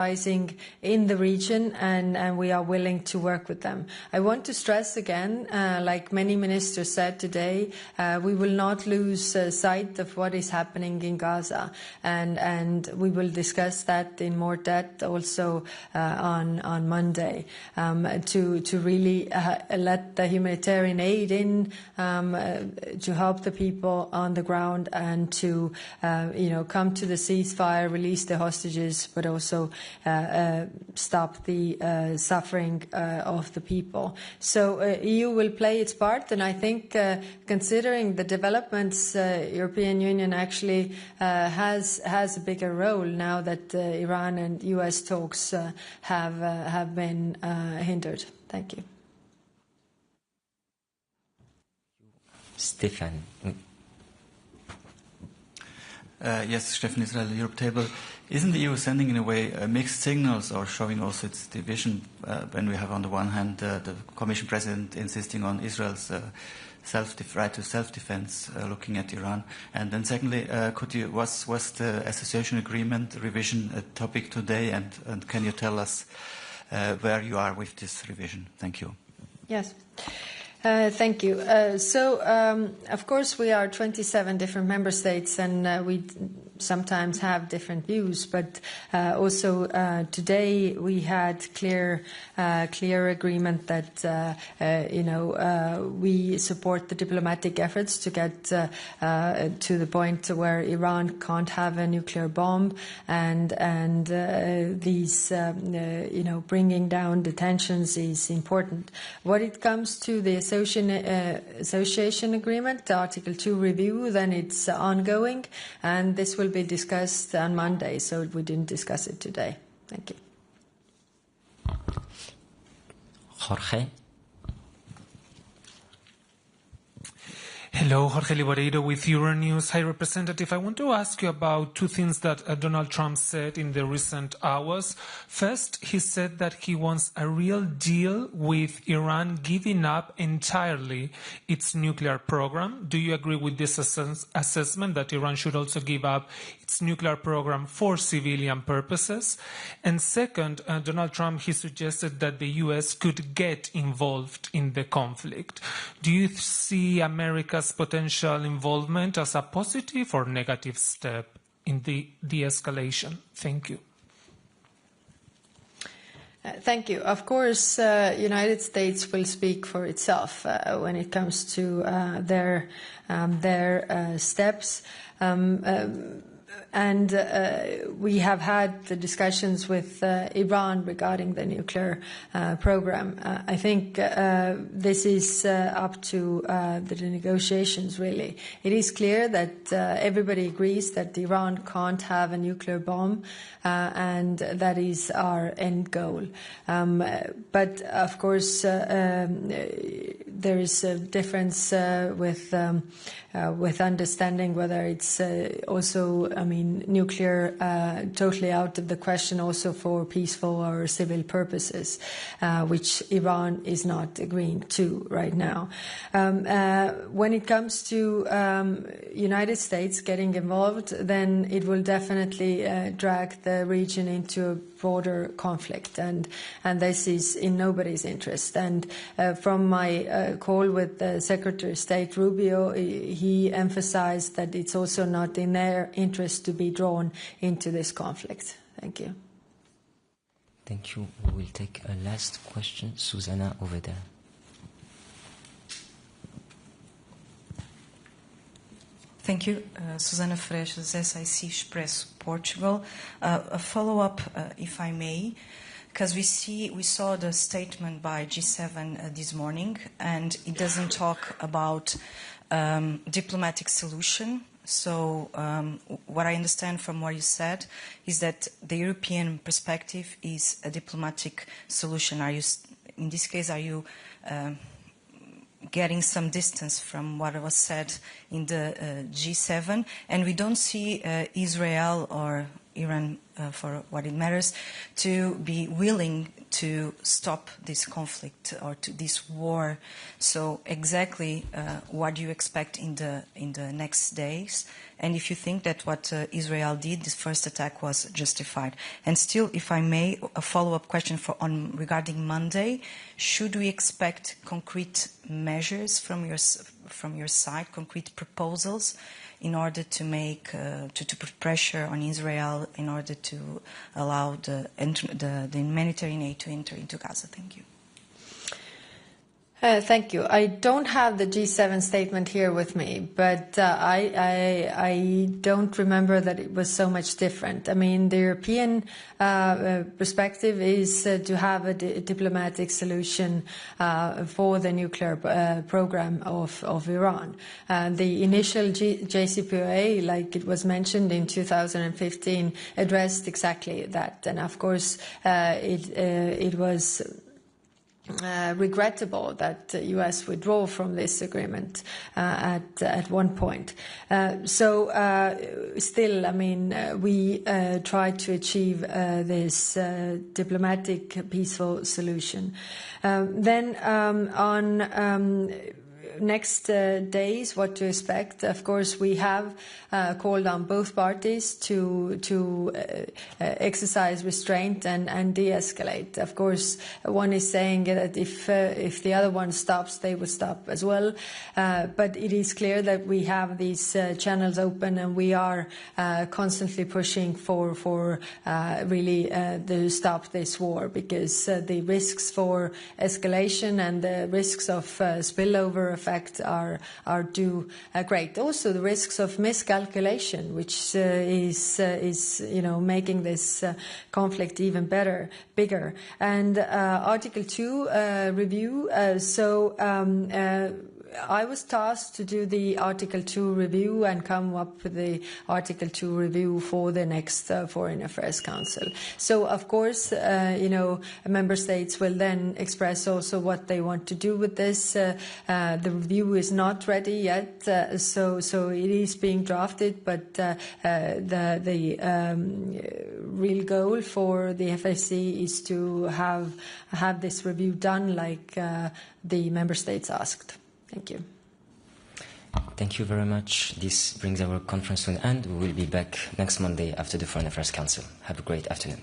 rising in the region, and we are willing to work with them. I want to stress again, like many ministers said today, we will not lose sight of what is happening in Gaza, and we will discuss that in more depth also on Monday, to really let the humanitarian aid in, to help the people on the ground, and to come to the ceasefire, release the hostages, but also stop the suffering of the people. So EU will play its part, and I think considering the developments, European Union actually has a bigger role now that Iran and US talks have been hindered. Thank you. Stefan. Yes, Stefan Israel, Europe Table. Isn't the EU sending in a way mixed signals, or showing also its division when we have on the one hand the Commission President insisting on Israel's right to self-defense, looking at Iran, and then secondly, was the association agreement revision a topic today, and can you tell us where you are with this revision? Thank you. Yes. Thank you. Of course, we are 27 different member states, and we sometimes have different views. But also today we had clear agreement that we support the diplomatic efforts to get to the point where Iran can't have a nuclear bomb, and these bringing down the tensions is important. When it comes to the association agreement, the Article 2 review, then it's ongoing, and this will be discussed on Monday, so we didn't discuss it today. Thank you. Jorge. Hello, Jorge Liboreiro with Euronews. High Representative, I want to ask you about two things that Donald Trump said in the recent hours. First, he said that he wants a real deal with Iran giving up entirely its nuclear program. Do you agree with this assessment that Iran should also give up its nuclear program for civilian purposes? And second, Donald Trump, he suggested that the U.S. could get involved in the conflict. Do you see America's potential involvement as a positive or negative step in the de-escalation? Thank you. Thank you. Of course, United States will speak for itself when it comes to their steps. And we have had the discussions with Iran regarding the nuclear program. I think this is up to the negotiations, really. It is clear that everybody agrees that Iran can't have a nuclear bomb, and that is our end goal. But, of course, there is a difference with understanding whether it's also, nuclear totally out of the question also for peaceful or civil purposes, which Iran is not agreeing to right now. When it comes to United States getting involved, then it will definitely drag the region into a broader conflict, and this is in nobody's interest. And from my call with the Secretary of State Rubio, he emphasized that it's also not in their interest to be drawn into this conflict. Thank you. Thank you. We will take a last question. Susanna over there. Thank you. Susana Freixas, SIC Expresso, Portugal. A follow-up, if I may, because we saw the statement by G7 this morning, and it doesn't talk about diplomatic solution. So what I understand from what you said is that the European perspective is a diplomatic solution. In this case, are you getting some distance from what was said in the G7? And we don't see Israel or Iran for what it matters, to be willing to stop this conflict or to this war. So exactly what do you expect in the next days? And if you think that what Israel did, this first attack, was justified. And still, if I may, a follow-up question regarding Monday: should we expect concrete measures from your side, concrete proposals, in order to make to put pressure on Israel in order to allow the humanitarian aid to enter into Gaza? Thank you. Thank you. I don't have the G7 statement here with me, but I don't remember that it was so much different. I mean, the European perspective is to have a diplomatic solution for the nuclear program of Iran. The initial JCPOA, like it was mentioned in 2015, addressed exactly that. And of course, it was regrettable that the U.S. withdrew from this agreement at one point. Still, I mean, we tried to achieve this diplomatic, peaceful solution. Then on next days, what to expect? Of course, we have called on both parties to exercise restraint and de-escalate. Of course, one is saying that if the other one stops, they will stop as well. But it is clear that we have these channels open, and we are constantly pushing for really to stop this war, because the risks for escalation and the risks of spillover effect are too great. Also, the risks of miscalculation, which is making this conflict even bigger. And Article 2 review. I was tasked to do the Article 2 review and come up with the Article 2 review for the next Foreign Affairs Council. So, of course, member states will then express also what they want to do with this. The review is not ready yet, so it is being drafted, but the real goal for the FAC is to have this review done like the member states asked. Thank you. Thank you very much. This brings our conference to an end. We will be back next Monday after the Foreign Affairs Council. Have a great afternoon.